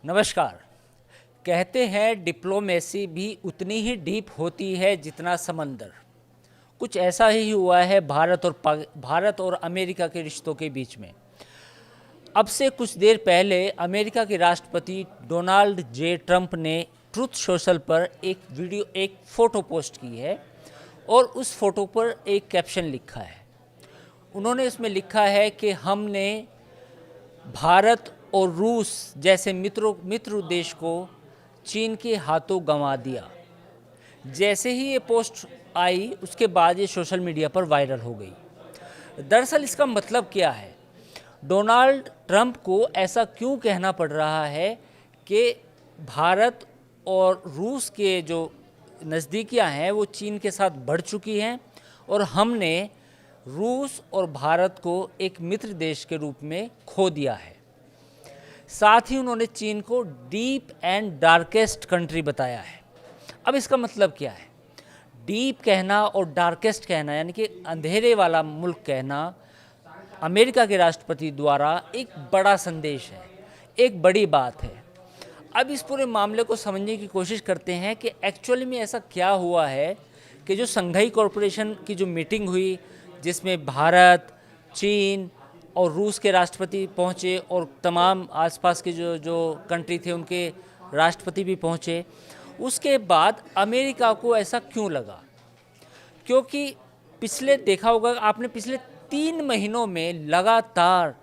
नमस्कार। कहते हैं डिप्लोमेसी भी उतनी ही डीप होती है जितना समंदर। कुछ ऐसा ही हुआ है भारत और अमेरिका के रिश्तों के बीच में। अब से कुछ देर पहले अमेरिका के राष्ट्रपति डोनाल्ड जे ट्रंप ने ट्रुथ सोशल पर एक फ़ोटो पोस्ट की है और उस फोटो पर एक कैप्शन लिखा है। उन्होंने इसमें लिखा है कि हमने भारत और रूस जैसे मित्र देश को चीन के हाथों गंवा दिया। जैसे ही ये पोस्ट आई उसके बाद ये सोशल मीडिया पर वायरल हो गई। दरअसल इसका मतलब क्या है? डोनाल्ड ट्रंप को ऐसा क्यों कहना पड़ रहा है कि भारत और रूस के जो नज़दीकियां हैं वो चीन के साथ बढ़ चुकी हैं और हमने रूस और भारत को एक मित्र देश के रूप में खो दिया है। साथ ही उन्होंने चीन को डीप एंड डार्केस्ट कंट्री बताया है। अब इसका मतलब क्या है? डीप कहना और डार्केस्ट कहना यानी कि अंधेरे वाला मुल्क कहना अमेरिका के राष्ट्रपति द्वारा एक बड़ा संदेश है, एक बड़ी बात है। अब इस पूरे मामले को समझने की कोशिश करते हैं कि एक्चुअली में ऐसा क्या हुआ है कि जो शंघाई कॉरपोरेशन की जो मीटिंग हुई जिसमें भारत, चीन और रूस के राष्ट्रपति पहुँचे और तमाम आसपास के जो कंट्री थे उनके राष्ट्रपति भी पहुँचे, उसके बाद अमेरिका को ऐसा क्यों लगा? क्योंकि देखा होगा आपने, पिछले 3 महीनों में लगातार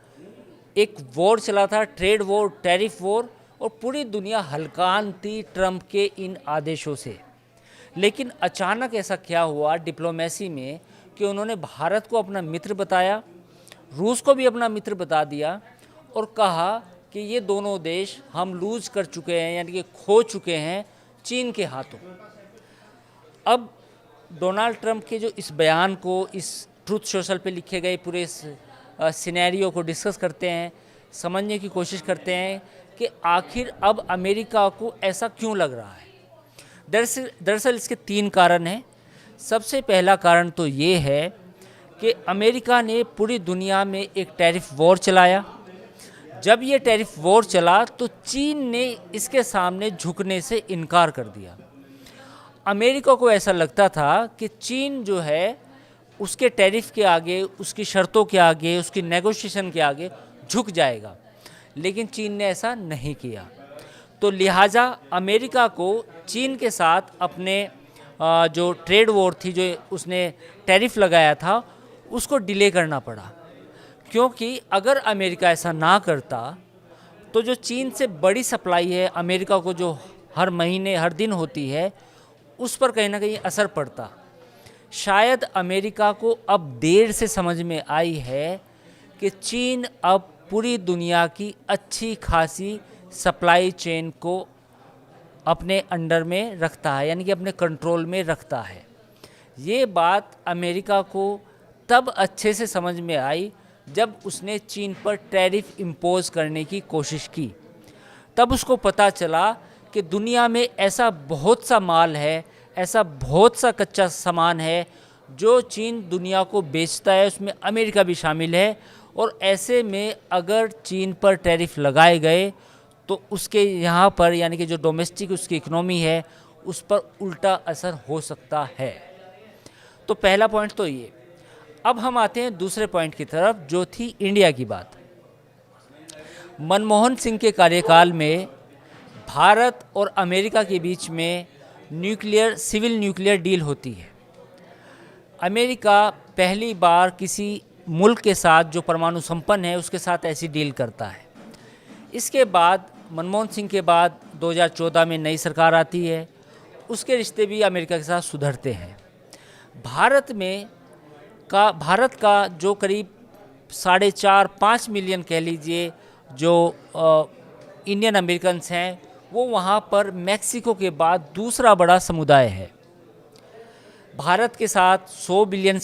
एक वॉर चला था, ट्रेड वॉर, टैरिफ वॉर, और पूरी दुनिया हलकान थी ट्रंप के इन आदेशों से। लेकिन अचानक ऐसा क्या हुआ डिप्लोमेसी में कि उन्होंने भारत को अपना मित्र बताया, रूस को भी अपना मित्र बता दिया और कहा कि ये दोनों देश हम लूज कर चुके हैं, यानी कि खो चुके हैं चीन के हाथों। अब डोनाल्ड ट्रंप के जो इस बयान को, इस ट्रुथ सोशल पे लिखे गए पूरे सिनेरियो को डिस्कस करते हैं, समझने की कोशिश करते हैं कि आखिर अब अमेरिका को ऐसा क्यों लग रहा है। दरअसल इसके 3 कारण हैं। सबसे पहला कारण तो ये है कि अमेरिका ने पूरी दुनिया में एक टैरिफ वॉर चलाया। जब ये टैरिफ वॉर चला तो चीन ने इसके सामने झुकने से इनकार कर दिया। अमेरिका को ऐसा लगता था कि चीन जो है उसके टैरिफ के आगे, उसकी शर्तों के आगे, उसकी नेगोशिएशन के आगे झुक जाएगा, लेकिन चीन ने ऐसा नहीं किया। तो लिहाजा अमेरिका को चीन के साथ अपने जो ट्रेड वॉर थी, जो उसने टैरिफ लगाया था, उसको डिले करना पड़ा। क्योंकि अगर अमेरिका ऐसा ना करता तो जो चीन से बड़ी सप्लाई है अमेरिका को, जो हर महीने हर दिन होती है, उस पर कहीं ना कहीं असर पड़ता। शायद अमेरिका को अब देर से समझ में आई है कि चीन अब पूरी दुनिया की अच्छी खासी सप्लाई चेन को अपने अंडर में रखता है, यानी कि अपने कंट्रोल में रखता है। ये बात अमेरिका को तब अच्छे से समझ में आई जब उसने चीन पर टैरिफ इम्पोज करने की कोशिश की। तब उसको पता चला कि दुनिया में ऐसा बहुत सा माल है, ऐसा बहुत सा कच्चा सामान है जो चीन दुनिया को बेचता है, उसमें अमेरिका भी शामिल है। और ऐसे में अगर चीन पर टैरिफ लगाए गए तो उसके यहाँ पर, यानी कि जो डोमेस्टिक उसकी इकोनॉमी है, उस पर उल्टा असर हो सकता है। तो पहला पॉइंट तो ये। अब हम आते हैं दूसरे पॉइंट की तरफ, जो थी इंडिया की बात। मनमोहन सिंह के कार्यकाल में भारत और अमेरिका के बीच में सिविल न्यूक्लियर डील होती है। अमेरिका पहली बार किसी मुल्क के साथ जो परमाणु संपन्न है उसके साथ ऐसी डील करता है। इसके बाद मनमोहन सिंह के बाद 2014 में नई सरकार आती है, उसके रिश्ते भी अमेरिका के साथ सुधरते हैं। भारत का जो करीब 4.5-5 मिलियन कह लीजिए जो इंडियन अमेरिकन्स हैं, वो वहाँ पर मैक्सिको के बाद दूसरा बड़ा समुदाय है। भारत के साथ $100 बिलियन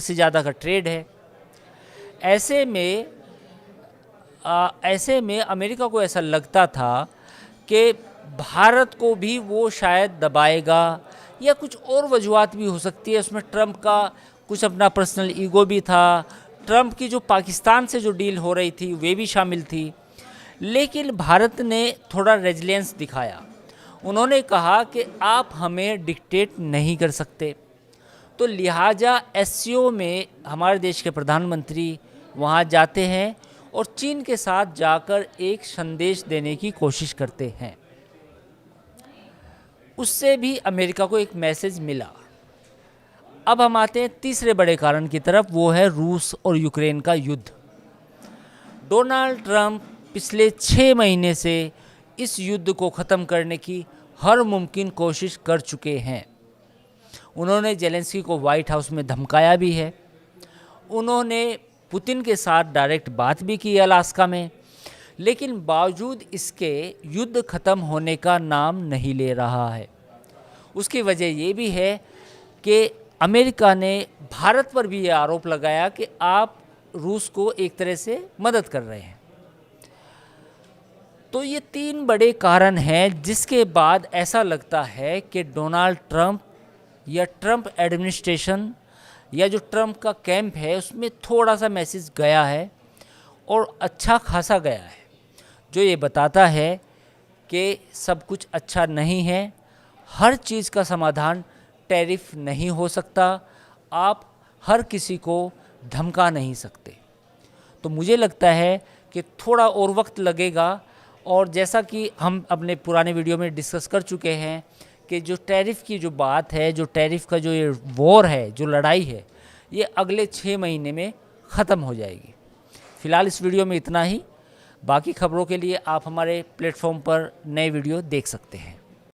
से ज़्यादा का ट्रेड है। ऐसे में अमेरिका को ऐसा लगता था कि भारत को भी वो शायद दबाएगा, या कुछ और वजूहत भी हो सकती है। उसमें ट्रंप का कुछ अपना पर्सनल ईगो भी था। ट्रंप की जो पाकिस्तान से जो डील हो रही थी वे भी शामिल थी। लेकिन भारत ने थोड़ा रेजिलियंस दिखाया। उन्होंने कहा कि आप हमें डिक्टेट नहीं कर सकते, तो लिहाजा एससीओ में हमारे देश के प्रधानमंत्री वहाँ जाते हैं और चीन के साथ जाकर एक संदेश देने की कोशिश करते हैं। उससे भी अमेरिका को एक मैसेज मिला। अब हम आते हैं तीसरे बड़े कारण की तरफ, वो है रूस और यूक्रेन का युद्ध। डोनाल्ड ट्रंप पिछले 6 महीने से इस युद्ध को ख़त्म करने की हर मुमकिन कोशिश कर चुके हैं। उन्होंने जेलेंस्की को व्हाइट हाउस में धमकाया भी है। उन्होंने पुतिन के साथ डायरेक्ट बात भी की अलास्का में, लेकिन बावजूद इसके युद्ध ख़त्म होने का नाम नहीं ले रहा है। उसकी वजह ये भी है कि अमेरिका ने भारत पर भी ये आरोप लगाया कि आप रूस को एक तरह से मदद कर रहे हैं। तो ये 3 बड़े कारण हैं जिसके बाद ऐसा लगता है कि डोनाल्ड ट्रंप या ट्रंप एडमिनिस्ट्रेशन या जो ट्रंप का कैंप है उसमें थोड़ा सा मैसेज गया है और अच्छा खासा गया है, जो ये बताता है कि सब कुछ अच्छा नहीं है। हर चीज़ का समाधान टैरिफ नहीं हो सकता, आप हर किसी को धमका नहीं सकते। तो मुझे लगता है कि थोड़ा और वक्त लगेगा, और जैसा कि हम अपने पुराने वीडियो में डिस्कस कर चुके हैं कि जो टैरिफ की जो बात है, जो टैरिफ का जो ये वॉर है, जो लड़ाई है, ये अगले 6 महीने में ख़त्म हो जाएगी। फ़िलहाल इस वीडियो में इतना ही। बाकी खबरों के लिए आप हमारे प्लेटफॉर्म पर नए वीडियो देख सकते हैं।